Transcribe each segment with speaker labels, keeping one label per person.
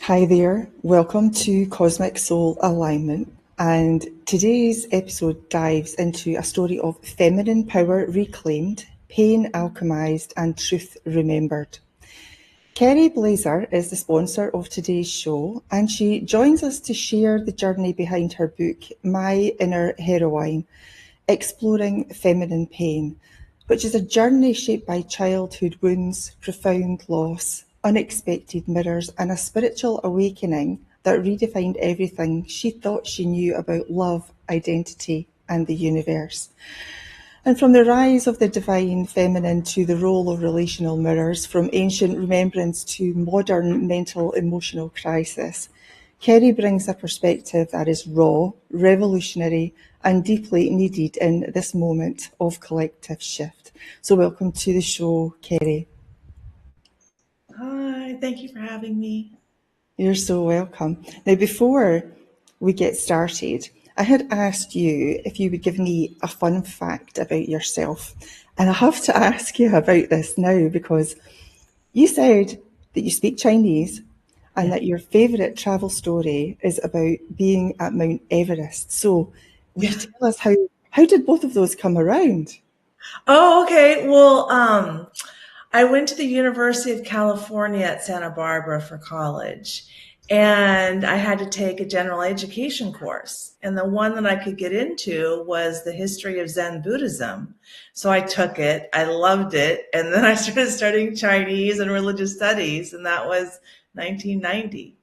Speaker 1: Hi there, welcome to Cosmic Soul Alignment. And today's episode dives into a story of feminine power reclaimed, pain alchemized, and truth remembered. Kerry Blaser is the sponsor of today's show, and she joins us to share the journey behind her book, My Inner Heroine, Exploring Feminine Pain, which is a journey shaped by childhood wounds, profound loss, unexpected mirrors, and a spiritual awakening that redefined everything she thought she knew about love, identity, and the universe. And from the rise of the divine feminine to the role of relational mirrors, from ancient remembrance to modern mental emotional crisis, Kerry brings a perspective that is raw, revolutionary, and deeply needed in this moment of collective shift. So, welcome to the show, Kerry.
Speaker 2: Hi, thank you for having me.
Speaker 1: You're so welcome. Now, before we get started, I had asked you if you would give me a fun fact about yourself. And I have to ask you about this now because you said that you speak Chinese and
Speaker 2: Yeah.
Speaker 1: that your favourite travel story is about being at Mount Everest. So, will you
Speaker 2: Yeah.
Speaker 1: tell us how did both of those come around?
Speaker 2: Oh, okay. Well, I went to the University of California at Santa Barbara for college, and I had to take a general education course. And the one that I could get into was the history of Zen Buddhism. So I took it, I loved it, and then I started studying Chinese and religious studies, and that was 1990.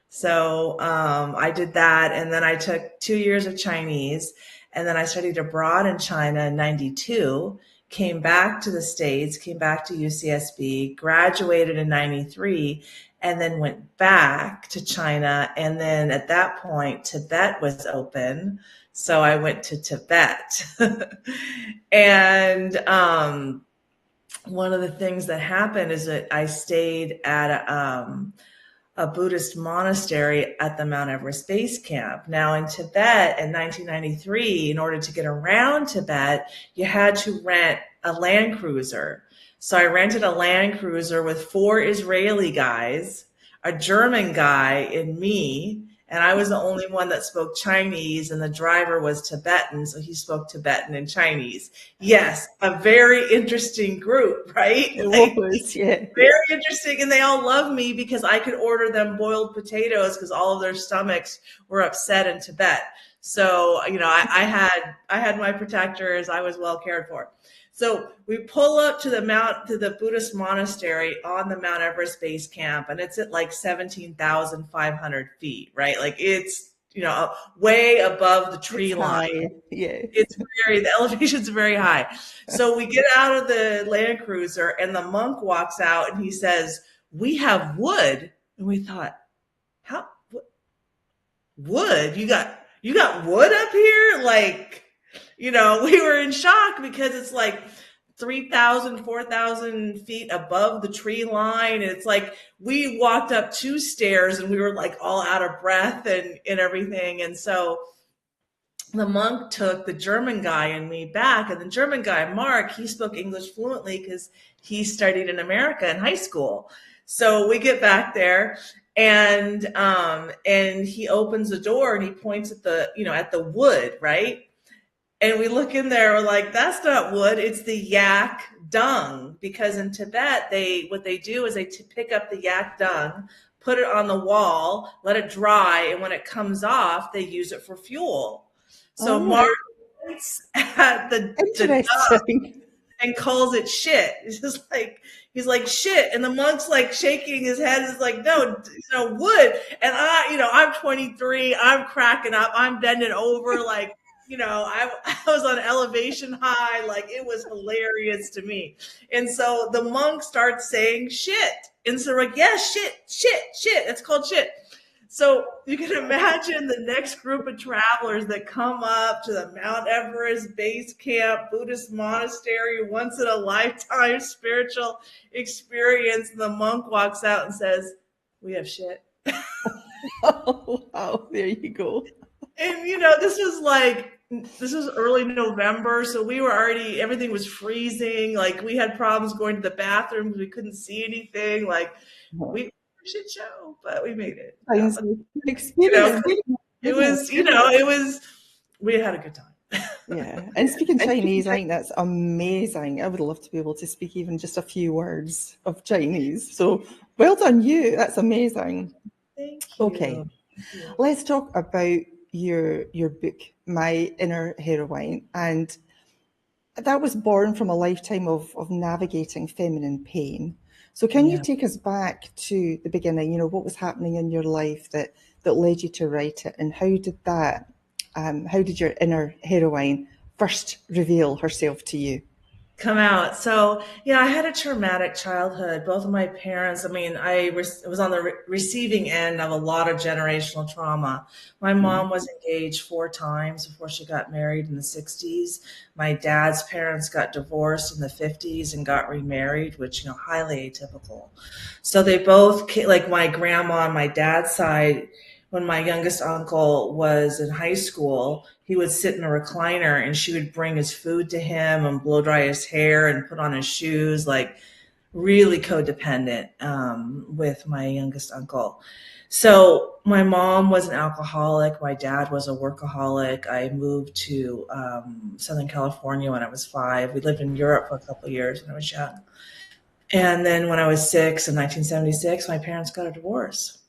Speaker 2: So I did that, and then I took 2 years of Chinese, and then I studied abroad in China in 92, came back to the States, came back to UCSB, graduated in 93, and then went back to China. And then at that point, Tibet was open. So I went to Tibet. and one of the things that happened is that I stayed at a Buddhist monastery at the Mount Everest base camp. Now, in Tibet in 1993, in order to get around Tibet, you had to rent a Land Cruiser. So I rented a Land Cruiser with 4 Israeli guys, a German guy, and me. And I was the only one that spoke Chinese, and the driver was Tibetan, so he spoke Tibetan and Chinese. Yes, a very interesting group, right?
Speaker 1: It
Speaker 2: Like,
Speaker 1: was, yeah.
Speaker 2: very interesting, and they all love me because I could order them boiled potatoes because all of their stomachs were upset in Tibet. So I had my protectors. I was well cared for. So we pull up to the Buddhist monastery on the Mount Everest base camp, and it's at like 17,500 feet, right? Like it's way above the
Speaker 1: It's
Speaker 2: tree line.
Speaker 1: high, yeah.
Speaker 2: The elevation's very high. So we get out of the Land Cruiser and the monk walks out and he says, "We have wood." And we thought, "How wood? You got wood up here?" Like, we were in shock because it's like 3,000, 4,000 feet above the tree line. And it's like we walked up 2 stairs and we were like all out of breath and everything. And so the monk took the German guy and me back. And the German guy, Mark, he spoke English fluently because he studied in America in high school. So we get back there, and he opens the door and he points at the wood, right? And we look in there, we're like, that's not wood, it's the yak dung. Because in Tibet, what they do is they pick up the yak dung, put it on the wall, let it dry, and when it comes off, they use it for fuel. So
Speaker 1: All
Speaker 2: Mark
Speaker 1: right,
Speaker 2: looks at the dung
Speaker 1: interesting.
Speaker 2: and calls it shit. It's just like he's like shit, and the monk's like shaking his head. Is like, no, wood. And I'm 23. I'm cracking up. I'm bending over like. I was on elevation high, like it was hilarious to me. And so the monk starts saying shit. And so we're like, yeah, shit, shit, shit. It's called shit. So you can imagine the next group of travelers that come up to the Mount Everest base camp, Buddhist monastery, once in a lifetime spiritual experience. And the monk walks out and says, "We have shit."
Speaker 1: Oh, wow, there you go.
Speaker 2: And this was early November, so we were already, everything was freezing. Like we had problems going to the bathroom because we couldn't see anything. Like we
Speaker 1: Uh-huh.
Speaker 2: shit show, but we made it.
Speaker 1: Sounds like an
Speaker 2: You know,
Speaker 1: experience.
Speaker 2: it
Speaker 1: Goodness.
Speaker 2: was, it was, we had a good time.
Speaker 1: Yeah. And speaking Chinese, I think that's amazing. I would love to be able to speak even just a few words of Chinese. So well done you. That's amazing.
Speaker 2: Thank
Speaker 1: Okay.
Speaker 2: you. Thank you.
Speaker 1: Let's talk about your book, My Inner Heroine. And that was born from a lifetime of navigating feminine pain. So can you
Speaker 2: Yeah.
Speaker 1: take us back to the beginning? What was happening in your life that led you to write it, and how did your inner heroine first reveal herself to you?
Speaker 2: Come out. So, yeah, I had a traumatic childhood. Both of my parents, I mean, was on the receiving end of a lot of generational trauma. My mom was engaged 4 times before she got married in the 60s. My dad's parents got divorced in the 50s and got remarried, which, highly atypical. So they both, like my grandma on my dad's side, when my youngest uncle was in high school, he would sit in a recliner and she would bring his food to him and blow dry his hair and put on his shoes, like really codependent with my youngest uncle. So my mom was an alcoholic. My dad was a workaholic. I moved to Southern California when I was 5. We lived in Europe for a couple of years when I was young. And then when I was 6 in 1976, my parents got a divorce.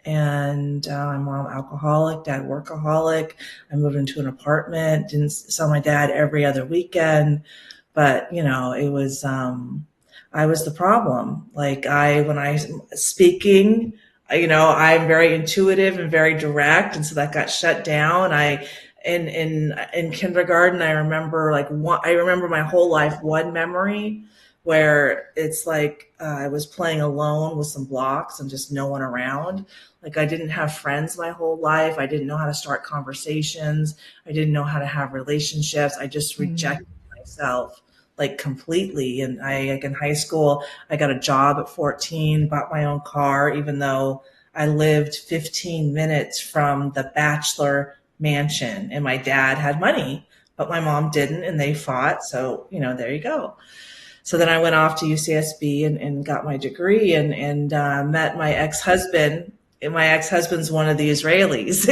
Speaker 2: And my mom alcoholic, dad workaholic. I moved into an apartment, didn't saw my dad every other weekend, but it was I was the problem. Like when I speaking, I'm very intuitive and very direct, and so that got shut down. In kindergarten, I remember I remember my whole life one memory where it's like I was playing alone with some blocks and just no one around. Like I didn't have friends my whole life. I didn't know how to start conversations. I didn't know how to have relationships. I just rejected myself like completely. And like in high school, I got a job at 14, bought my own car, even though I lived 15 minutes from the bachelor mansion and my dad had money, but my mom didn't and they fought. So, there you go. So then I went off to UCSB and got my degree and met my ex-husband. And my ex-husband's one of the Israelis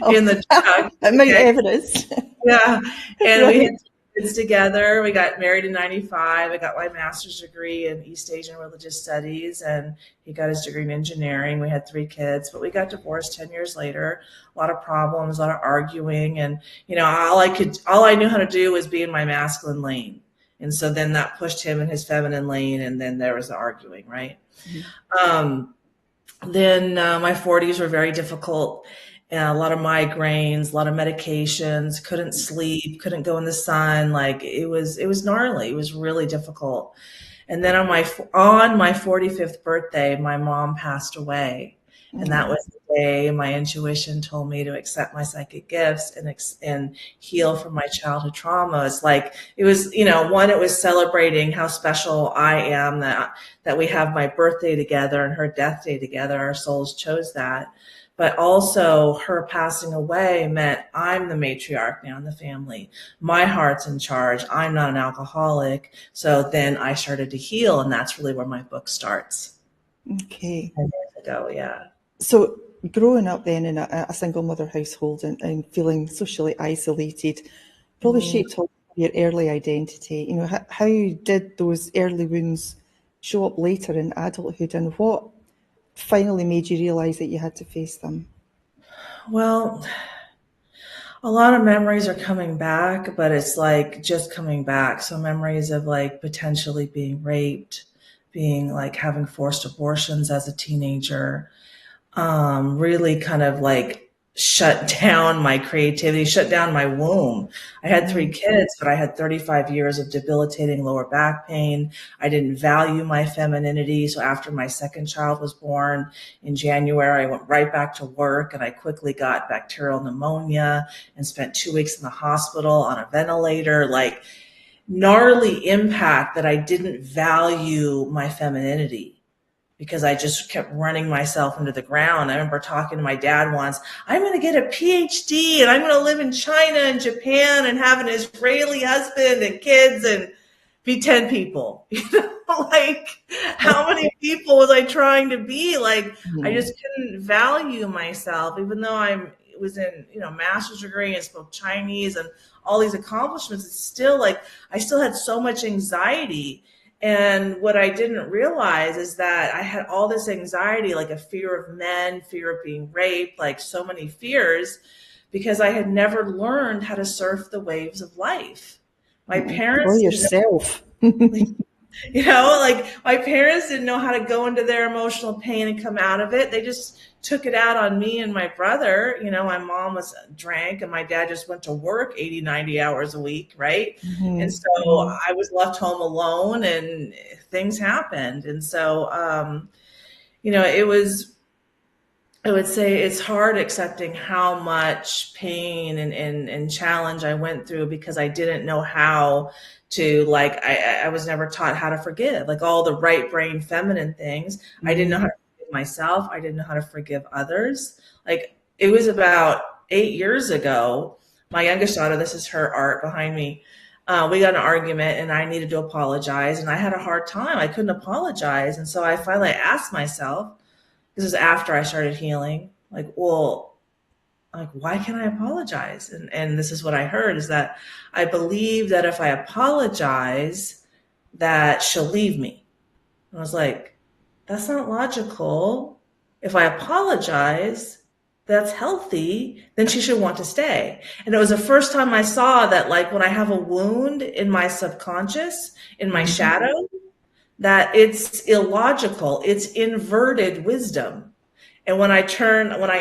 Speaker 1: Oh,
Speaker 2: in the truck.
Speaker 1: at Mount
Speaker 2: Okay.
Speaker 1: Everest.
Speaker 2: Yeah. And we
Speaker 1: Right.
Speaker 2: had kids together. We got married in 95. I got my master's degree in East Asian religious studies and he got his degree in engineering. We had 3 kids, but we got divorced 10 years later. A lot of problems, a lot of arguing. And, all I knew how to do was be in my masculine lane. And so then that pushed him in his feminine lane. And then there was the arguing, right? Um, then my 40s were very difficult. A lot of migraines, a lot of medications, couldn't sleep, couldn't go in the sun. Like it was gnarly. It was really difficult. And then on my 45th birthday, my mom passed away. And that was the day my intuition told me to accept my psychic gifts and heal from my childhood traumas. Like it was, one, it was celebrating how special I am that we have my birthday together and her death day together. Our souls chose that. But also her passing away meant I'm the matriarch now in the family. My heart's in charge. I'm not an alcoholic. So then I started to heal, and that's really where my book starts.
Speaker 1: Okay.
Speaker 2: 10 years ago, yeah.
Speaker 1: So growing up then in a single mother household and feeling socially isolated probably shaped your early identity. How did those early wounds show up later in adulthood, and what finally made you realise that you had to face them?
Speaker 2: Well, a lot of memories are coming back, but it's like just coming back. So memories of like potentially being raped, being like having forced abortions as a teenager, really kind of like shut down my creativity, shut down my womb. I had 3 kids, but I had 35 years of debilitating lower back pain. I didn't value my femininity. So after my second child was born in January, I went right back to work and I quickly got bacterial pneumonia and spent 2 weeks in the hospital on a ventilator, like gnarly impact that I didn't value my femininity because I just kept running myself into the ground. I remember talking to my dad once, I'm going to get a PhD and I'm going to live in China and Japan and have an Israeli husband and kids. And be 10 people. Like, how many people was I trying to be? Like, I
Speaker 1: Mhm.
Speaker 2: just couldn't value myself, even though I was in, master's degree and spoke Chinese and all these accomplishments. It's still like, I still had so much anxiety. And what I didn't realize is that I had all this anxiety, like a fear of men, fear of being raped, like so many fears, because I had never learned how to surf the waves of life. My
Speaker 1: Or
Speaker 2: parents didn't
Speaker 1: yourself.
Speaker 2: know, like my parents didn't know how to go into their emotional pain and come out of it. They just took it out on me and my brother. My mom was drank and my dad just went to work 80, 90 hours a week, right? And
Speaker 1: Mhm.
Speaker 2: so I was left home alone and things happened. And so, it was, I would say it's hard accepting how much pain and challenge I went through because I didn't know how to, like, I was never taught how to forgive, like all the right brain feminine things. I didn't know how
Speaker 1: Mhm.
Speaker 2: to forgive myself. I didn't know how to forgive others. Like, it was about 8 years ago. My youngest daughter, this is her art behind me. We got in an argument and I needed to apologize and I had a hard time. I couldn't apologize. And so I finally asked myself, this is after I started healing. Like, well, like, why can't I apologize? And this is what I heard is that I believe that if I apologize, that she'll leave me. And I was like, that's not logical. If I apologize, that's healthy, then she should want to stay. And it was the first time I saw that, like, when I have a wound in my subconscious, in my
Speaker 1: Mhm.
Speaker 2: shadow, that it's illogical. It's inverted wisdom. And when I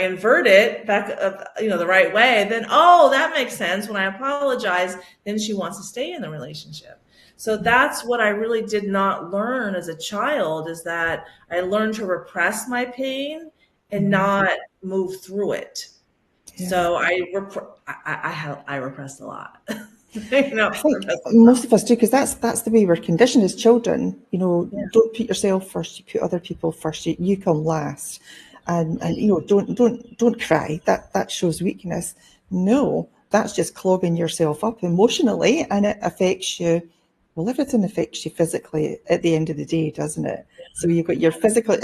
Speaker 2: invert it back, the right way, then, oh, that makes sense. When I apologize, then she wants to stay in the relationship. So that's what I really did not learn as a child, is that I learned to repress my pain and
Speaker 1: Mhm.
Speaker 2: not move through it.
Speaker 1: Yeah.
Speaker 2: So I repressed a lot.
Speaker 1: I think
Speaker 2: Repressed a lot.
Speaker 1: most of us do because that's the way we're conditioned as children.
Speaker 2: Yeah.
Speaker 1: Don't put yourself first. You put other people first. You come last, and don't cry. That shows weakness. No, that's just clogging yourself up emotionally, and it affects you. Well, everything affects you physically at the end of the day, doesn't it? So you've got your physical,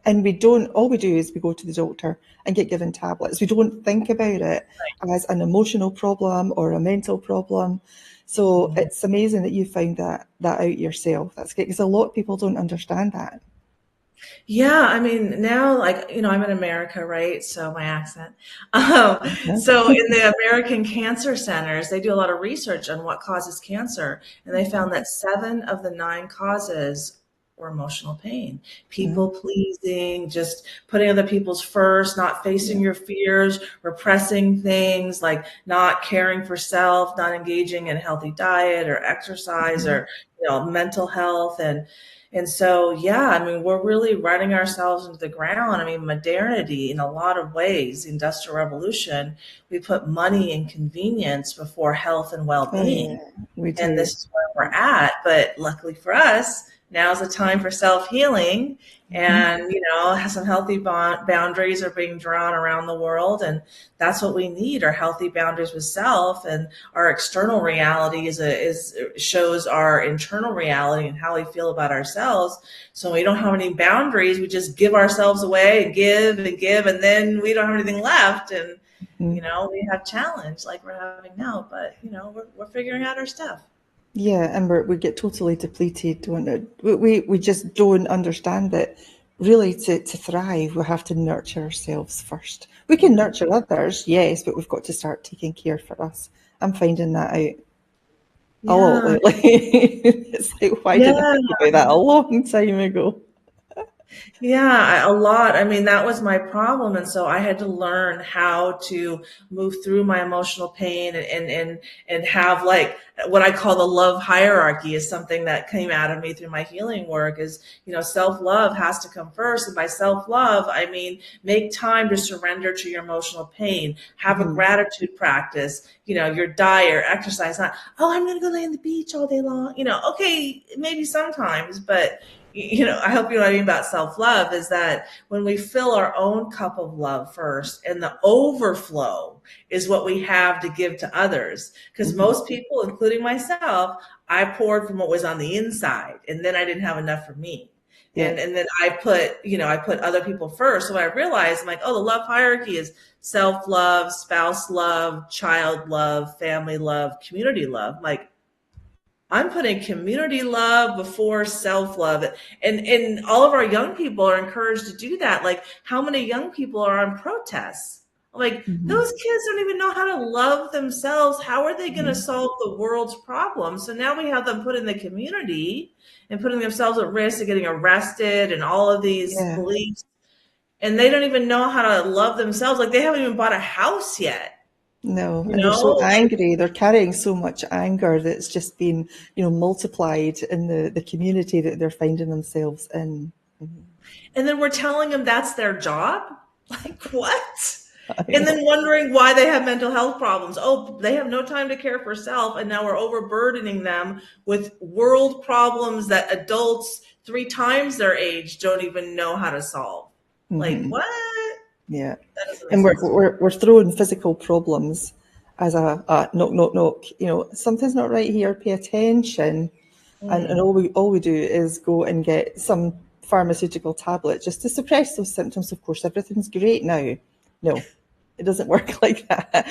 Speaker 1: and we don't. All we do is we go to the doctor and get given tablets. We don't think about it as an emotional problem or a mental problem. So
Speaker 2: Mhm.
Speaker 1: it's amazing that you found that out yourself. That's good because a lot of people don't understand that.
Speaker 2: Yeah, I mean, now, like, I'm in America, right? So my accent.
Speaker 1: Yeah.
Speaker 2: So in the American Cancer Centers, they do a lot of research on what causes cancer, and they found that 7 of the 9 causes were emotional pain,
Speaker 1: Yeah.
Speaker 2: people pleasing, just putting other people's first, not facing
Speaker 1: Yeah.
Speaker 2: your fears, repressing things, like not caring for self, not engaging in a healthy diet or exercise
Speaker 1: Mhm.
Speaker 2: or, mental health. And so, yeah, I mean, we're really running ourselves into the ground. I mean, modernity, in a lot of ways, the Industrial Revolution, we put money and convenience before health and well
Speaker 1: Oh
Speaker 2: being.
Speaker 1: yeah, we
Speaker 2: And
Speaker 1: do.
Speaker 2: this is where we're at. But luckily for us, now's the time for self healing.
Speaker 1: Mhm.
Speaker 2: And, some healthy boundaries are being drawn around the world. And that's what we need, are healthy boundaries with self. And our external reality is shows our internal reality and how we feel about ourselves. So we don't have any boundaries. We just give ourselves away and give and give. And then we don't have anything left. And,
Speaker 1: Mhm.
Speaker 2: we have challenge like we're having now, but we're figuring out our stuff.
Speaker 1: Yeah, and we get totally depleted, don't it? We just don't understand that really to thrive, we have to nurture ourselves first. We can
Speaker 2: Yeah.
Speaker 1: nurture others, yes, but we've got to start taking care for us. I'm finding that out a lot
Speaker 2: Yeah.
Speaker 1: lately. It's like, why didn't I
Speaker 2: Yeah.
Speaker 1: think about that a long time ago?
Speaker 2: Yeah, a lot. I mean, that was my problem. And so I had to learn how to move through my emotional pain and have, like, what I call the love hierarchy, is something that came out of me through my healing work. Is, self-love has to come first. And by self-love, I mean, make time to surrender to your emotional pain, have a
Speaker 1: Mhm.
Speaker 2: gratitude practice, your diet or exercise, not, oh, I'm going to go lay on the beach all day long. Okay, maybe sometimes, but I hope you know what I mean about self-love is that when we fill our own cup of love first, and the overflow is what we have to give to others. Because
Speaker 1: Mhm.
Speaker 2: most people, including myself, I poured from what was on the inside, and then I didn't have enough for me.
Speaker 1: Yeah.
Speaker 2: And then I put other people first. So when I realized, I'm like, oh, the love hierarchy is self-love, spouse love, child love, family love, community love. Like, I'm putting community love before self-love. And all of our young people are encouraged to do that. Like, how many young people are on protests? Like,
Speaker 1: Mhm.
Speaker 2: those kids don't even know how to love themselves. How are they going to
Speaker 1: Mhm.
Speaker 2: solve the world's problems? So now we have them put in the community and putting themselves at risk of getting arrested and all of these
Speaker 1: Yeah.
Speaker 2: beliefs. And they don't even know how to love themselves. Like, they haven't even bought a house yet.
Speaker 1: No,
Speaker 2: You
Speaker 1: and they're so
Speaker 2: know,
Speaker 1: angry. They're carrying so much anger that's just been, multiplied in the community that they're finding themselves in. Mhm.
Speaker 2: and then we're telling them that's their job. Like, what?
Speaker 1: I
Speaker 2: And then
Speaker 1: know.
Speaker 2: wondering why they have mental health problems. Oh, they have no time to care for self, and now we're overburdening them with world problems that adults 3 times their age don't even know how to solve. Like,
Speaker 1: Hmm.
Speaker 2: what?
Speaker 1: Yeah.
Speaker 2: That doesn't make
Speaker 1: And we're,
Speaker 2: sense to me.
Speaker 1: we're, we're throwing physical problems as a knock, knock, knock. Something's not right here, pay attention. And
Speaker 2: Mm.
Speaker 1: all we do is go and get some pharmaceutical tablet just to suppress those symptoms. Of course, everything's great now. No, it doesn't work like that.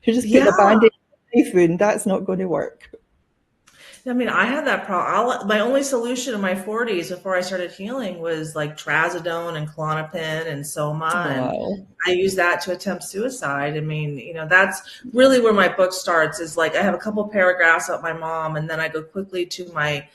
Speaker 1: You're just putting
Speaker 2: Yeah.
Speaker 1: a band-aid on a knife wound. That's not going to work.
Speaker 2: I mean, I had that problem. My only solution in my 40s before I started healing was like trazodone and Klonopin and Soma, and
Speaker 1: Wow.
Speaker 2: I used that to attempt suicide. I mean, that's really where my book starts. Is like I have a couple paragraphs about my mom, and then I go quickly to my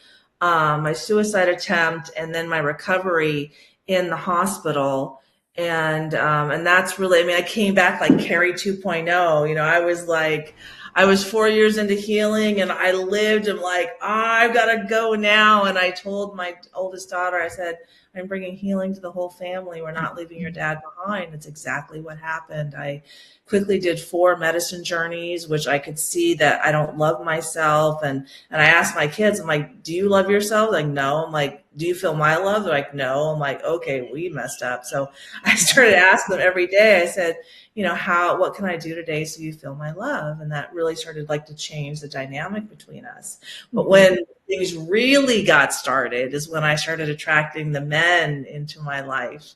Speaker 2: suicide attempt, and then my recovery in the hospital. And that's really, I mean, I came back like Kerry 2.0. I was 4 years into healing, and I lived and like, I've got to go now. And I told my oldest daughter, I said, I'm bringing healing to the whole family. We're not leaving your dad behind. It's exactly what happened. I quickly did 4 medicine journeys, which I could see that I don't love myself. And I asked my kids, I'm like, do you love yourself? Like, no. I'm like, do you feel my love? They're like, no. I'm like, okay, we messed up. So I started asking them every day. I said, what can I do today so you feel my love? And that really started like to change the dynamic between us. But
Speaker 1: Hmm.
Speaker 2: when things really got started is when I started attracting the men into my life,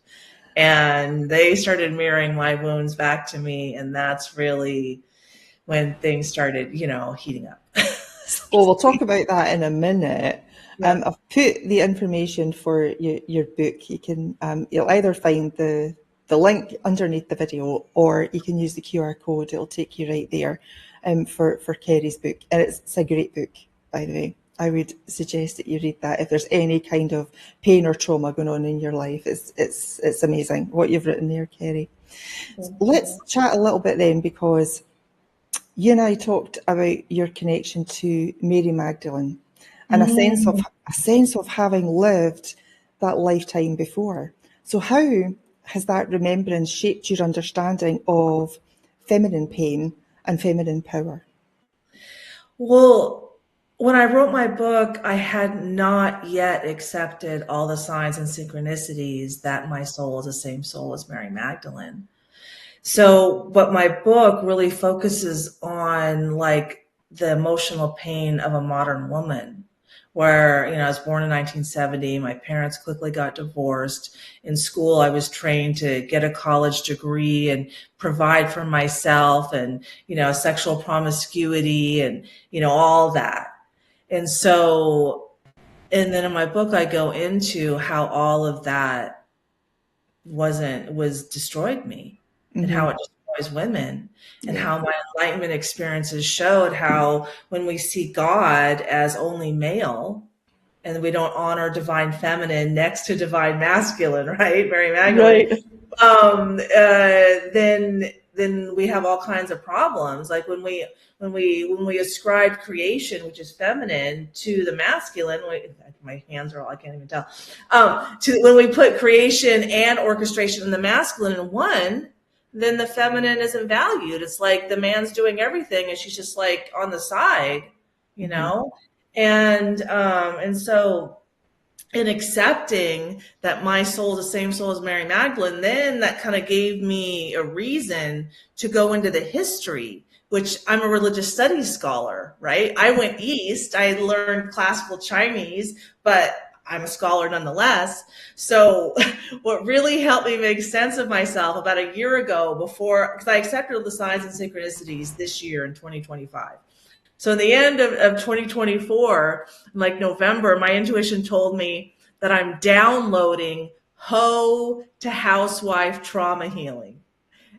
Speaker 2: and they started mirroring my wounds back to me. And that's really when things started, heating up.
Speaker 1: Well, we'll talk about that in a minute.
Speaker 2: Yeah.
Speaker 1: I've put the information for your book. You'll either find the link underneath the video, or you can use the QR code. It'll take you right there, for Kerry's book. And it's a great book, by the way. I would suggest that you read that if there's any kind of pain or trauma going on in your life. It's amazing what you've written there, Kerry.
Speaker 2: Thank
Speaker 1: Let's
Speaker 2: you.
Speaker 1: chat a little bit then, because you and I talked about your connection to Mary Magdalene and
Speaker 2: Mm.
Speaker 1: a sense of having lived that lifetime before. So how has that remembrance shaped your understanding of feminine pain and feminine power?
Speaker 2: Well, when I wrote my book, I had not yet accepted all the signs and synchronicities that my soul is the same soul as Mary Magdalene. So, but my book really focuses on like the emotional pain of a modern woman. Where, I was born in 1970. My parents quickly got divorced. In school, I was trained to get a college degree and provide for myself, and, sexual promiscuity and, all that. And so, and then in my book, I go into how all of that was destroyed me, and how
Speaker 1: Hmm.
Speaker 2: it destroys women, and
Speaker 1: Yeah.
Speaker 2: how my enlightenment experiences showed how when we see God as only male and we don't honor divine feminine next to divine masculine, right? Mary Magdalene,
Speaker 1: Right.
Speaker 2: then we have all kinds of problems. Like when we ascribe creation, which is feminine, to the masculine. My hands are all, I can't even tell. To when we put creation and orchestration in the masculine in one, then the feminine isn't valued. It's like the man's doing everything, and she's just like on the side, you
Speaker 1: Hmm.
Speaker 2: know. And so in accepting that my soul is the same soul as Mary Magdalene, then that kind of gave me a reason to go into the history, which I'm a religious studies scholar, right? I went east, I learned classical Chinese, but I'm a scholar nonetheless. So what really helped me make sense of myself about a year ago, before, because I accepted the signs and synchronicities this year in 2025. So in the end of 2024, like November, my intuition told me that I'm downloading Ho to Housewife Trauma Healing.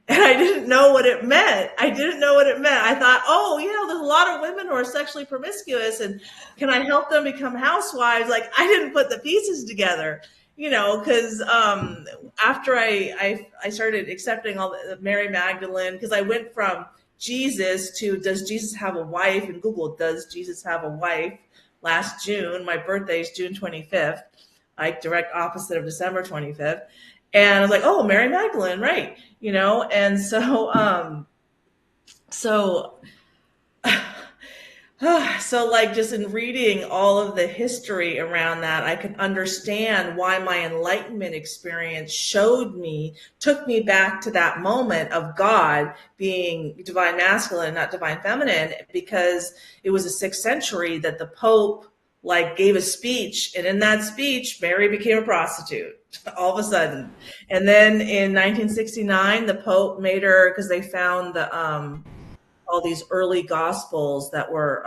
Speaker 2: And I didn't know what it meant. I didn't know what it meant. I thought, oh, there's a lot of women who are sexually promiscuous, and can I help them become housewives? Like, I didn't put the pieces together, because after I started accepting all the Mary Magdalene, because I went from Jesus to does Jesus have a wife, and Google does Jesus have a wife last June. My birthday is June 25th, like direct opposite of December 25th. And I was like, oh, Mary Magdalene, right? And so so like just in reading all of the history around that, I could understand why my enlightenment experience took me back to that moment of God being divine masculine, not divine feminine, because it was the 6th century that the Pope like gave a speech, and in that speech Mary became a prostitute all of a sudden. And then in 1969 the Pope made her, because they found all these early gospels that were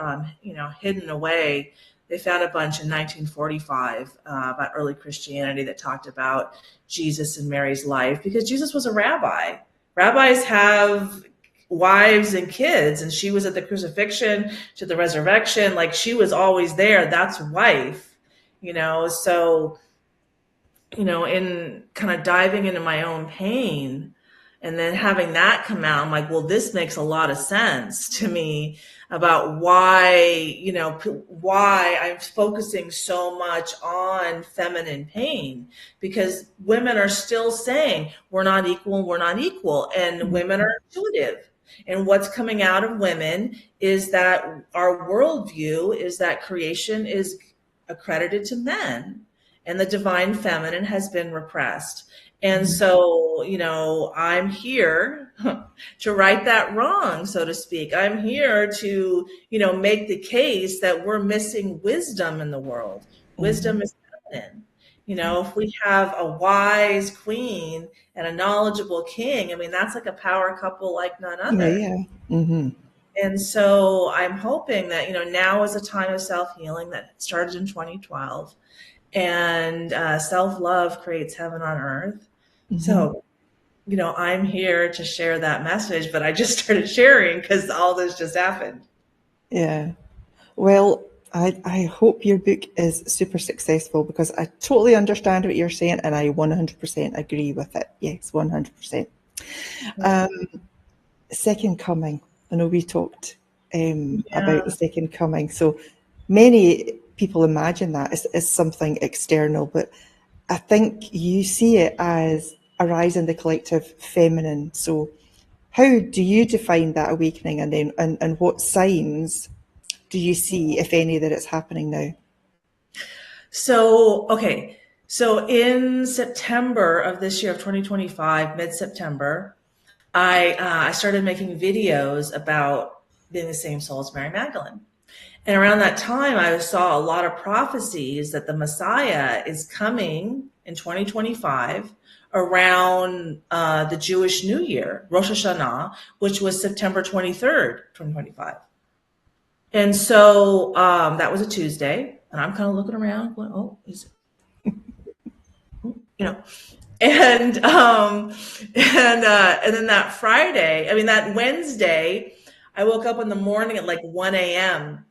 Speaker 2: hidden away. They found a bunch in 1945 about early Christianity that talked about Jesus and Mary's life, because Jesus was a rabbi. Rabbis have wives and kids, and she was at the crucifixion to the resurrection. Like, she was always there. That's wife. So in kind of diving into my own pain and then having that come out, I'm like, well, this makes a lot of sense to me about why I'm focusing so much on feminine pain, because women are still saying we're not equal, and women are intuitive. And what's coming out of women is that our worldview is that creation is accredited to men, and the divine feminine has been repressed. And so, I'm here to right that wrong, so to speak. I'm here to, make the case that we're missing wisdom in the world. Wisdom is feminine. If we have a wise queen and a knowledgeable king, I mean, that's like a power couple like none other.
Speaker 1: Yeah. Mm-hmm.
Speaker 2: And so I'm hoping that, now is a time of self-healing that started in 2012. And self-love creates heaven on earth. So, I'm here to share that message, but I just started sharing because all this just happened.
Speaker 1: Yeah. Well, I hope your book is super successful, because I totally understand what you're saying and I 100% agree with it. Yes, 100%. Second coming. I know we talked about the second coming. So many people imagine that as something external, but I think you see it as a rise in the collective feminine. So how do you define that awakening, and then and what signs do you see, if any, that it's happening now?
Speaker 2: So, okay. So in September of this year of 2025, mid-September, I started making videos about being the same soul as Mary Magdalene. And around that time, I saw a lot of prophecies that the Messiah is coming in 2025 around the Jewish New Year, Rosh Hashanah, which was September 23rd, 2025. And so that was a Tuesday. And I'm kind of looking around going, oh, is it? And then that Friday, that Wednesday, I woke up in the morning at like 1 a.m.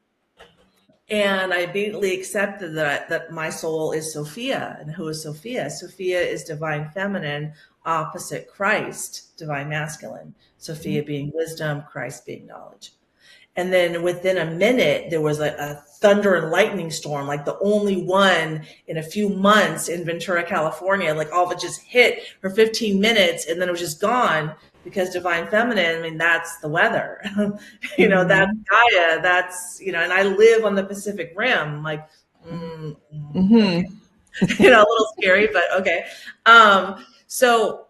Speaker 2: and I immediately accepted that my soul is Sophia. And who is Sophia? Sophia is divine feminine, opposite Christ, divine masculine. Sophia being wisdom, Christ being knowledge. And then within a minute, there was a thunder and lightning storm, like the only one in a few months in Ventura, California. Like, all of it just hit for 15 minutes and then it was just gone, because divine feminine, that's the weather. That's Gaia. That's, and I live on the Pacific Rim. Like, okay. a little scary, but okay. So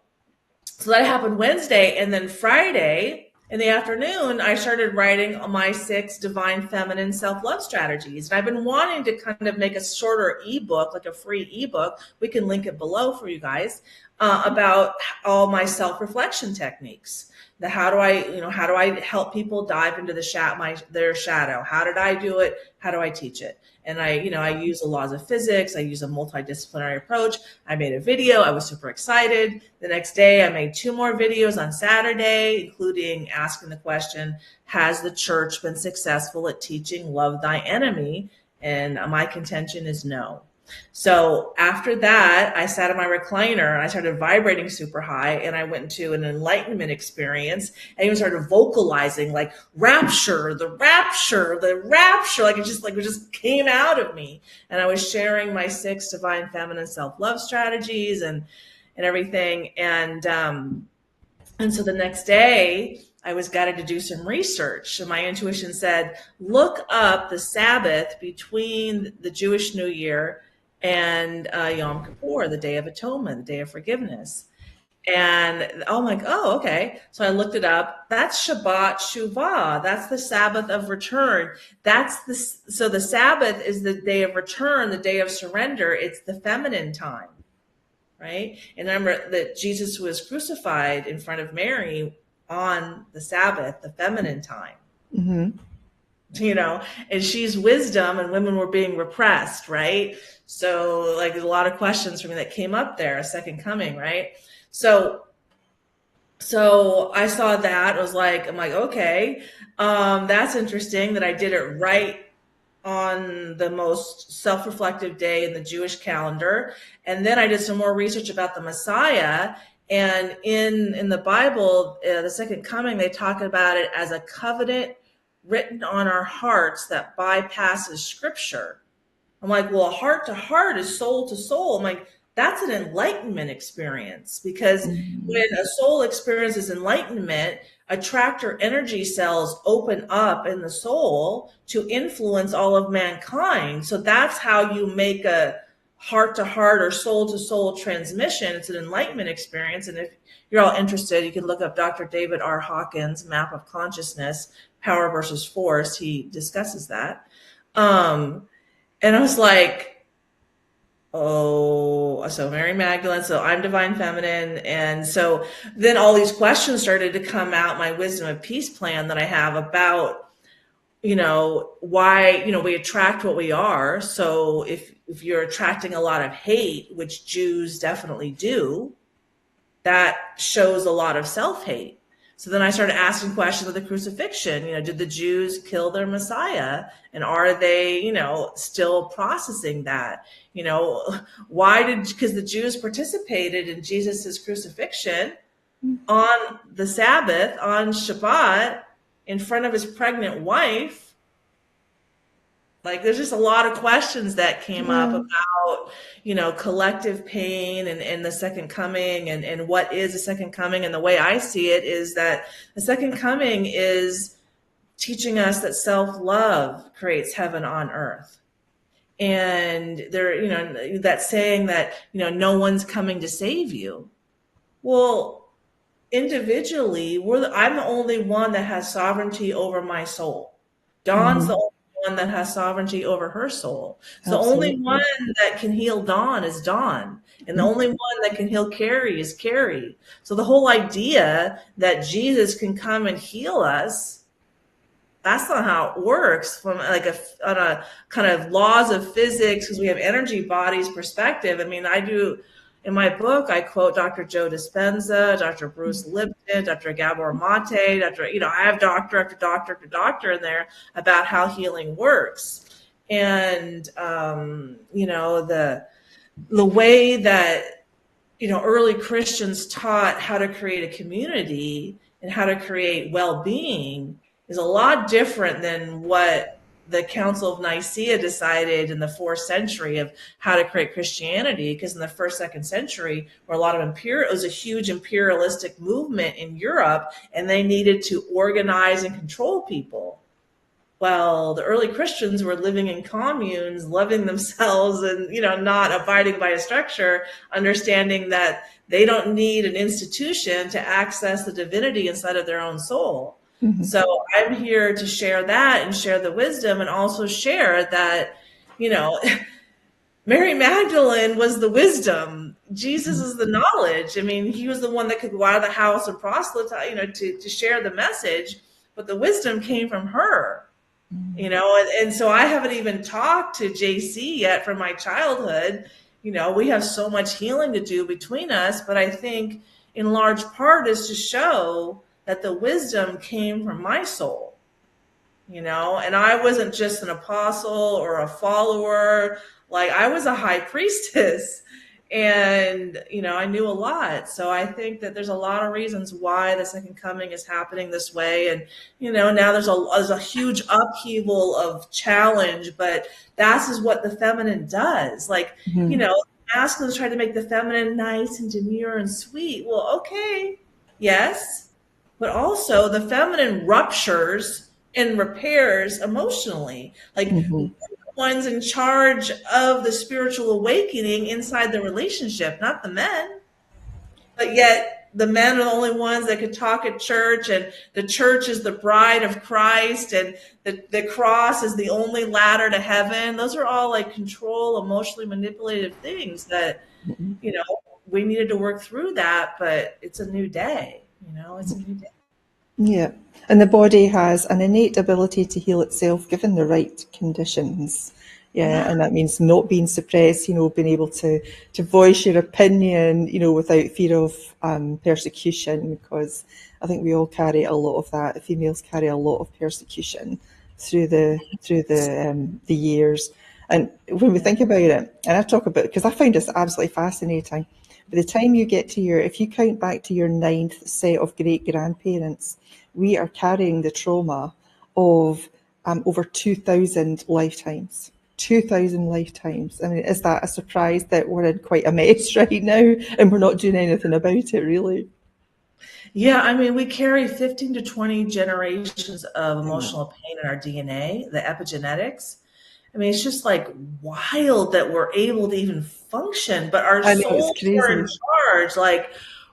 Speaker 2: that happened Wednesday, and then Friday in the afternoon, I started writing my 6 divine feminine self-love strategies. And I've been wanting to kind of make a shorter ebook, like a free ebook. We can link it below for you guys, about all my self-reflection techniques. How do I help people dive into their shadow? How did I do it? How do I teach it? And I use the laws of physics. I use a multidisciplinary approach. I made a video. I was super excited. The next day, I made 2 more videos on Saturday, including asking the question, has the church been successful at teaching love thy enemy? And my contention is no. So after that, I sat in my recliner and I started vibrating super high, and I went into an enlightenment experience. I even started vocalizing like rapture, the rapture, the rapture. Like it just came out of me. And I was sharing my 6 divine feminine self-love strategies and everything. And so the next day, I was guided to do some research. And my intuition said, look up the Sabbath between the Jewish New Year and Yom Kippur, the Day of Atonement, the Day of Forgiveness. And I'm like, oh, okay. So I looked it up. That's Shabbat Shuvah. That's the Sabbath of return. So the Sabbath is the day of return, the day of surrender. It's the feminine time, right? And remember that Jesus was crucified in front of Mary on the Sabbath, the feminine time.
Speaker 1: Mm-hmm.
Speaker 2: And she's wisdom, and women were being repressed, right? So like there's a lot of questions for me that came up there, a second coming, right? So I saw that. I'm like, okay, that's interesting that I did it right on the most self-reflective day in the Jewish calendar. And then I did some more research about the Messiah. And in the Bible, the second coming, they talk about it as a covenant written on our hearts that bypasses scripture. I'm like, well, heart to heart is soul to soul. I'm like, that's an enlightenment experience, because when a soul experiences enlightenment, attractor energy cells open up in the soul to influence all of mankind. So that's how you make a heart to heart or soul to soul transmission. It's an enlightenment experience. And if you're all interested, you can look up Dr. David R. Hawkins' Map of Consciousness, Power versus Force. He discusses that. And I was like, oh, so Mary Magdalene, so I'm divine feminine. And so then all these questions started to come out, my wisdom of peace plan that I have about, why, we attract what we are. So if you're attracting a lot of hate, which Jews definitely do, that shows a lot of self-hate. So then I started asking questions of the crucifixion. Did the Jews kill their Messiah? And are they, still processing that? Because the Jews participated in Jesus's crucifixion on the Sabbath, on Shabbat, in front of his pregnant wife. Like, there's just a lot of questions that came up about, collective pain and the second coming and what is the second coming. And the way I see it is that the second coming is teaching us that self-love creates heaven on earth. And that saying that, no one's coming to save you. Well, individually, I'm the only one that has sovereignty over my soul. Dawn's the only one that has sovereignty over her soul. So the only one that can heal Dawn is Dawn. And the only one that can heal Kerry is Kerry. So the whole idea that Jesus can come and heal us, that's not how it works from on a kind of laws of physics, because we have energy bodies perspective. I mean, I do in my book, I quote Dr. Joe Dispenza, Dr. Bruce Lipton, Dr. Gabor Mate, I have doctor after doctor after doctor in there about how healing works. And, the way that, early Christians taught how to create a community and how to create well-being is a lot different than what the Council of Nicaea decided in the 4th century of how to create Christianity. Because in the 1st, 2nd century, where a lot of it was a huge imperialistic movement in Europe, and they needed to organize and control people. Well, the early Christians were living in communes, loving themselves and, not abiding by a structure, understanding that they don't need an institution to access the divinity inside of their own soul.
Speaker 1: Mm-hmm.
Speaker 2: So I'm here to share that and share the wisdom and also share that, you know, Mary Magdalene was the wisdom. Jesus is the knowledge. I mean, he was the one that could go out of the house and proselytize, to share the message, but the wisdom came from her. And so I haven't even talked to JC yet from my childhood. We have so much healing to do between us, but I think in large part is to show that the wisdom came from my soul, and I wasn't just an apostle or a follower. Like, I was a high priestess and, I knew a lot. So I think that there's a lot of reasons why the second coming is happening this way. And, now there's a huge upheaval of challenge, but that's is what the feminine does. Like,
Speaker 1: Mm-hmm.
Speaker 2: masculines try to make the feminine nice and demure and sweet. Well, okay. Yes. But also the feminine ruptures and repairs emotionally. Like, we're
Speaker 1: Mm-hmm.
Speaker 2: the ones in charge of the spiritual awakening inside the relationship, not the men. But yet the men are the only ones that could talk at church, and the church is the bride of Christ, and the cross is the only ladder to heaven. Those are all like control, emotionally manipulative things that, you know, we needed to work through that, but it's a new day. It's a new day.
Speaker 1: Yeah. And the body has an innate ability to heal itself given the right conditions. Yeah,
Speaker 2: Yeah.
Speaker 1: and that means not being suppressed, being able to voice your opinion, without fear of persecution, because I think we all carry a lot of that. Females carry a lot of persecution through the years. And when we think about it, and I talk about, because I find this absolutely fascinating, by the time you get to if you count back to your ninth set of great grandparents, we are carrying the trauma of over 2,000 lifetimes. 2,000 lifetimes. I mean, is that a surprise that we're in quite a mess right now and we're not doing anything about it, really?
Speaker 2: Yeah, I mean, we carry 15 to 20 generations of
Speaker 1: I know.
Speaker 2: emotional pain in our DNA, the epigenetics. I mean, it's just like wild that we're able to even function, but our
Speaker 1: I know, it's
Speaker 2: souls are in
Speaker 1: crazy.
Speaker 2: charge. Like,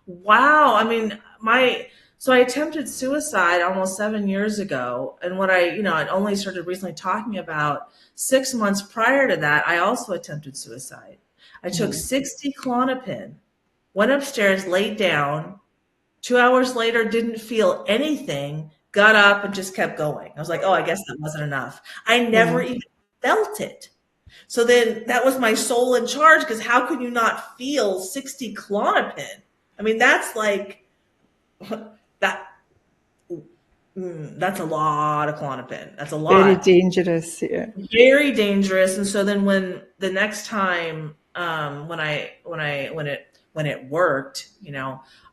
Speaker 2: wow. I mean, so I attempted suicide almost 7 years ago. And I only started recently talking about 6 months prior to that, I also attempted suicide. I took
Speaker 1: Mhm.
Speaker 2: 60 Klonopin, went upstairs, laid down. 2 hours later, didn't feel anything, got up and just kept going. I was like, oh, I guess that wasn't enough. I never
Speaker 1: Yeah.
Speaker 2: even felt it. So then that was my soul in charge, because how could you not feel 60 Klonopin? I mean, that's like that. That's a lot of Klonopin. That's a
Speaker 1: Very
Speaker 2: lot.
Speaker 1: dangerous. Yeah.
Speaker 2: Very dangerous. And so then when the next time when it worked,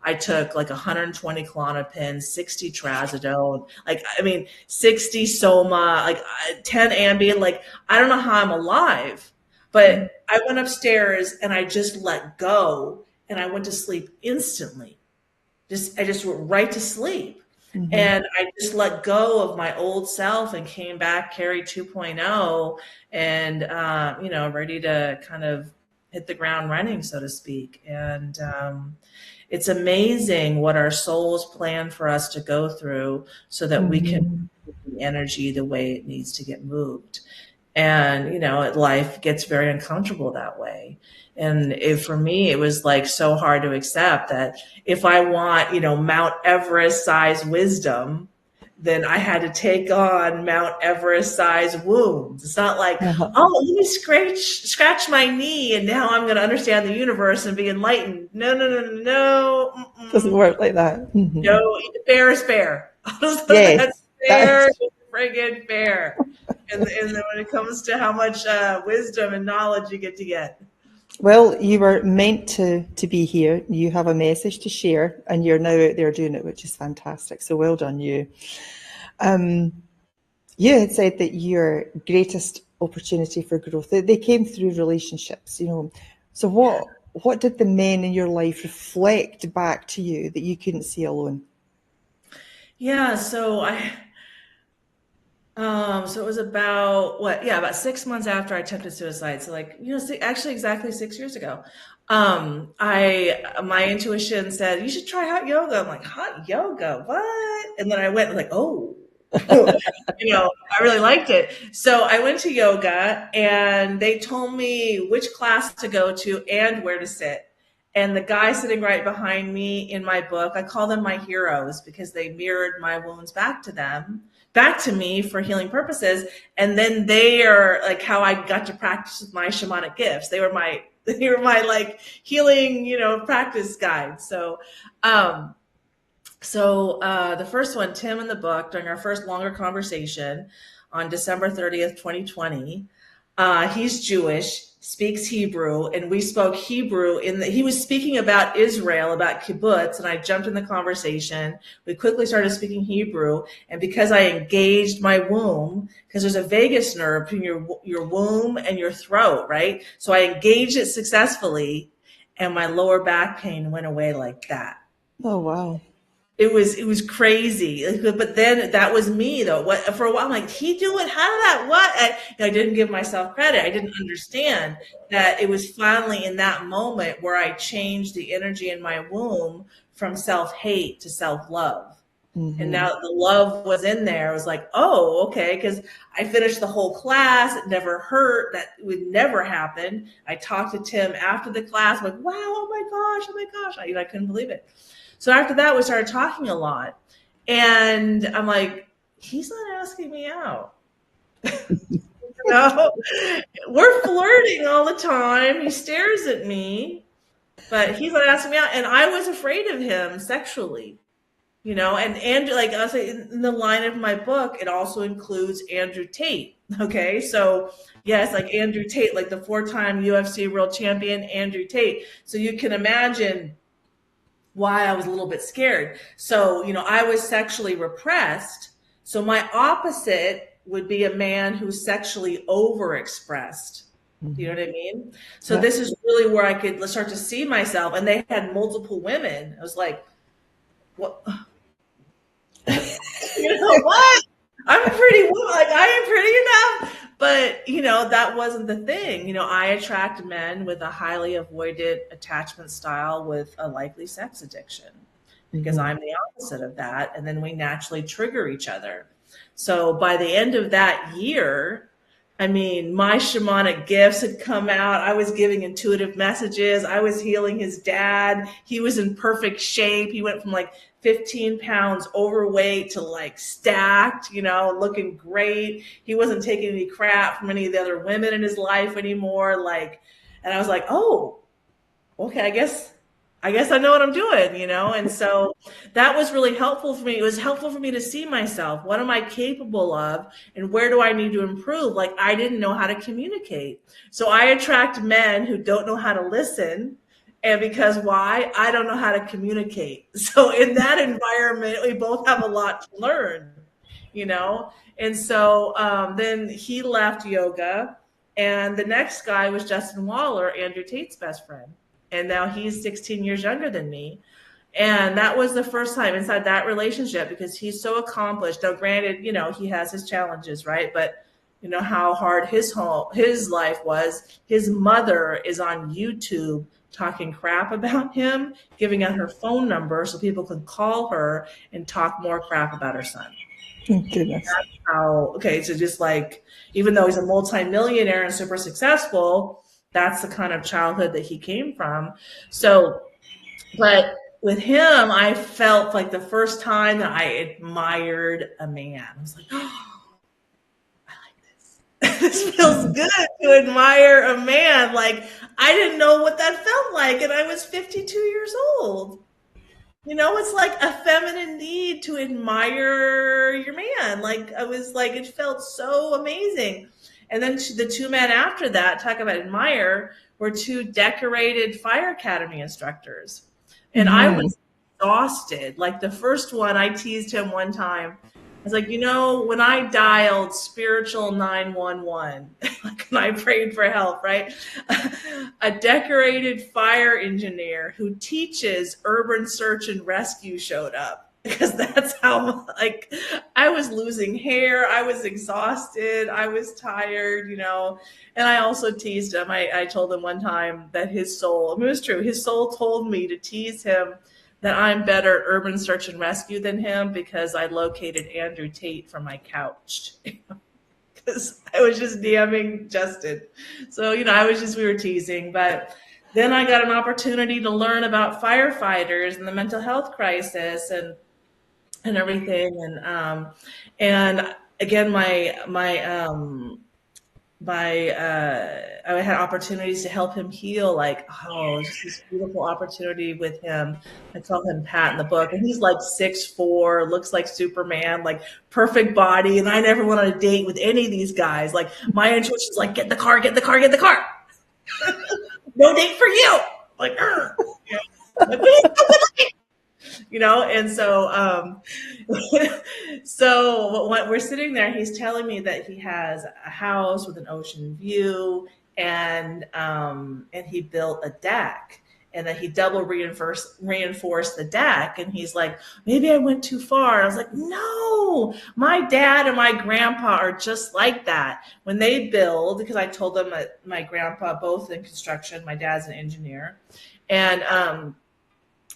Speaker 2: I took like 120 Klonopin, 60 Trazodone, like, I mean, 60 Soma, like 10 Ambien. Like, I don't know how I'm alive, but I went upstairs and I just let go and I went to sleep instantly. I just went right to sleep.
Speaker 1: Mm-hmm.
Speaker 2: And I just let go of my old self and came back Kerry 2.0, and, ready to kind of hit the ground running, so to speak. And it's amazing what our souls plan for us to go through so that we can
Speaker 1: Mm-hmm.
Speaker 2: move the energy the way it needs to get moved. And, life gets very uncomfortable that way. And for me, it was like so hard to accept that if I want, Mount Everest size wisdom, then I had to take on Mount Everest size wounds. It's not like,
Speaker 1: Uh-huh.
Speaker 2: oh, let me scratch my knee and now I'm going to understand the universe and be enlightened. No, no, no, no, no.
Speaker 1: Doesn't
Speaker 2: Mm-mm.
Speaker 1: work like that. Mm-hmm.
Speaker 2: No, fair is fair. That's
Speaker 1: Yes, that
Speaker 2: fair,
Speaker 1: is.
Speaker 2: friggin' fair. And then when it comes to how much wisdom and knowledge you get to get.
Speaker 1: Well, you were meant to be here. You have a message to share, and you're now out there doing it, which is fantastic. So well done, you. You had said that your greatest opportunity for growth, they came through relationships. So
Speaker 2: Yeah.
Speaker 1: what did the men in your life reflect back to you that you couldn't see alone?
Speaker 2: Yeah. So So it was about about 6 months after I attempted suicide. So like, actually exactly 6 years ago. My intuition said, you should try hot yoga. I'm like, hot yoga, what? And then I went like, oh, I really liked it. So I went to yoga and they told me which class to go to and where to sit. And the guy sitting right behind me in my book, I call them my heroes because they mirrored my wounds back to me for healing purposes. And then they are like how I got to practice with my shamanic gifts. They were my like healing, practice guides. The first one, Tim in the book, during our first longer conversation on December 30th, 2020, he's Jewish, speaks Hebrew, and we spoke Hebrew. He was speaking about Israel, about kibbutz, and I jumped in the conversation. We quickly started speaking Hebrew, and because I engaged my womb, because there's a vagus nerve between your womb and your throat, right? So I engaged it successfully, and my lower back pain went away like that.
Speaker 1: Oh, wow.
Speaker 2: It was crazy. But then that was me though. What for a while I'm like, he do it? How did that? What? I didn't give myself credit. I didn't understand that it was finally in that moment where I changed the energy in my womb from self-hate to self-love. And
Speaker 1: Mm-hmm.
Speaker 2: now the love was in there. I was like, oh, okay, because I finished the whole class. It never hurt. That would never happen. I talked to Tim after the class. I'm like, wow, oh my gosh. I couldn't believe it. So after that, we started talking a lot. And I'm like, he's not asking me out. know? We're flirting all the time. He stares at me, but he's not asking me out. And I was afraid of him sexually. And Andrew, like I say in the line of my book, it also includes Andrew Tate. Okay. So yes, like Andrew Tate, like the 4-time UFC world champion, Andrew Tate. So you can imagine why I was a little bit scared. So, I was sexually repressed. So my opposite would be a man who's sexually overexpressed. Do you know what I mean? So
Speaker 1: Yeah.
Speaker 2: this is really where I could start to see myself. And they had multiple women. I was like, what? What? I'm a pretty woman. Like I am pretty enough. But, that wasn't the thing. I attract men with a highly avoided attachment style with a likely sex addiction because
Speaker 1: Mm-hmm.
Speaker 2: I'm the opposite of that. And then we naturally trigger each other. So by the end of that year, I mean, my shamanic gifts had come out. I was giving intuitive messages. I was healing his dad. He was in perfect shape. He went from like 15 pounds overweight to like stacked, looking great. He wasn't taking any crap from any of the other women in his life anymore. And I was like, oh, okay, I guess I know what I'm doing, And so that was really helpful for me. It was helpful for me to see myself. What am I capable of? And where do I need to improve? Like I didn't know how to communicate. So I attract men who don't know how to listen. And because why? I don't know how to communicate. So in that environment, we both have a lot to learn, you know? And so then he left yoga. And the next guy was Justin Waller, Andrew Tate's best friend. And now he's 16 years younger than me. And that was the first time inside that relationship because he's so accomplished. Now, granted, he has his challenges, right? But you know how hard his life was. His mother is on YouTube talking crap about him, giving out her phone number so people can call her and talk more crap about her son.
Speaker 1: Oh, goodness.
Speaker 2: So just like, even though he's a multimillionaire and super successful, that's the kind of childhood that he came from. So, but with him, I felt like the first time that I admired a man. I was like, oh, I like this. This feels good to admire a man. Like, I didn't know what that felt like. And I was 52 years old. It's like a feminine need to admire your man. Like I was like, it felt so amazing. And then the two men after that, talk about admire, were two decorated fire academy instructors. And I
Speaker 1: Mm-hmm.
Speaker 2: was exhausted. Like the first one, I teased him one time. I was like, when I dialed spiritual 911, like when I prayed for help, right? A decorated fire engineer who teaches urban search and rescue showed up. because that's how, like, I was losing hair, I was exhausted, I was tired, and I also teased him. I told him one time that his soul, I mean, it was true, his soul told me to tease him that I'm better at urban search and rescue than him because I located Andrew Tate from my couch. Because I was just DMing Justin. So, we were teasing. But then I got an opportunity to learn about firefighters and the mental health crisis and everything. And again, I had opportunities to help him heal, like, just this beautiful opportunity with him. I call him Pat in the book, and he's like 6'4", looks like Superman, like perfect body. And I never went on a date with any of these guys. Like, my intuition is like, get the car, get the car, get the car. No date for you. Like, like, and so when we're sitting there, he's telling me that he has a house with an ocean view, and he built a deck, and that he double reinforced the deck. And he's like, maybe I went too far. I was like, no, my dad and my grandpa are just like that. When they build, because I told them that my grandpa, both in construction, my dad's an engineer, and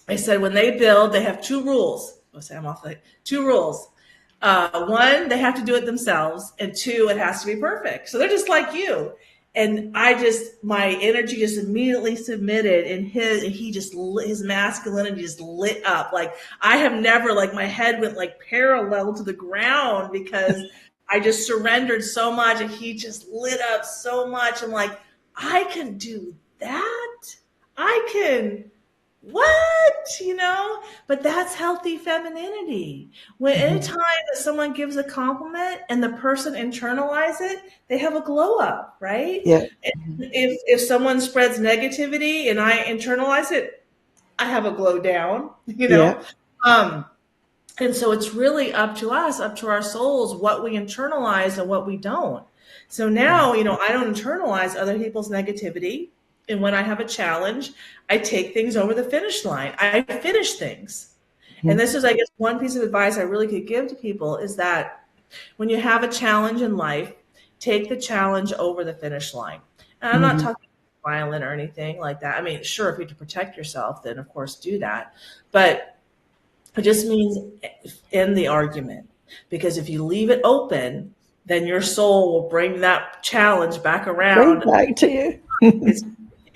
Speaker 2: I said, when they build, they have two rules. I'm off like 2 rules. One, they have to do it themselves. And 2, it has to be perfect. So they're just like you. And my energy just immediately submitted, and his masculinity just lit up. Like, I have never, like, my head went like parallel to the ground because I just surrendered so much, and he just lit up so much. I'm like, I can do that. I can, what, but that's healthy femininity. When anytime that someone gives a compliment and the person internalize it, they have a glow up, right?
Speaker 1: Yeah.
Speaker 2: If someone spreads negativity and I internalize it, I have a glow down,
Speaker 1: Yeah.
Speaker 2: And so it's really up to us, up to our souls, what we internalize and what we don't. So now, I don't internalize other people's negativity. And when I have a challenge, I take things over the finish line. I finish things. And this is, I guess, one piece of advice I really could give to people is that when you have a challenge in life, take the challenge over the finish line. And I'm not talking violent or anything like that. I mean, sure, if you have to protect yourself, then of course do that. But it just means end the argument. Because if you leave it open, then your soul will bring that challenge back around.
Speaker 1: Right back to you.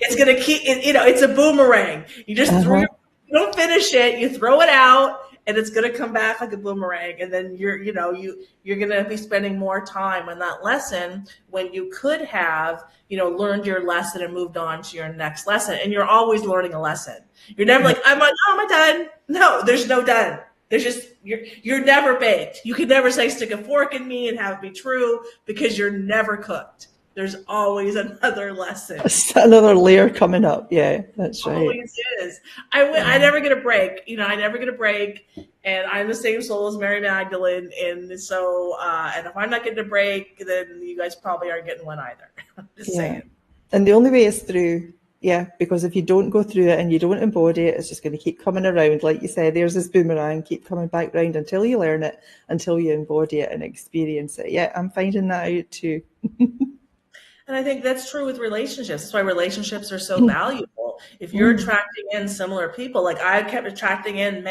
Speaker 2: It's going to keep, it's a boomerang. You just you don't finish it, you throw it out, and it's going to come back like a boomerang. And then you're going to be spending more time on that lesson when you could have, learned your lesson and moved on to your next lesson. And you're always learning a lesson. You're never like, am I done? No, there's no done. There's just, you're never baked. You can never say stick a fork in me and have it be true, because you're never cooked. There's always another lesson.
Speaker 1: Another layer coming up. Yeah, that's right.
Speaker 2: Always is. I never get a break. I never get a break. And I'm the same soul as Mary Magdalene. And so, and if I'm not getting a break, then you guys probably aren't getting one either. I'm just saying.
Speaker 1: And the only way is through, because if you don't go through it and you don't embody it, it's just going to keep coming around. Like you said, there's this boomerang, keep coming back round until you learn it, until you embody it and experience it. Yeah, I'm finding that out too.
Speaker 2: And I think that's true with relationships. That's why relationships are so valuable. If you're attracting in similar people, like I kept attracting in men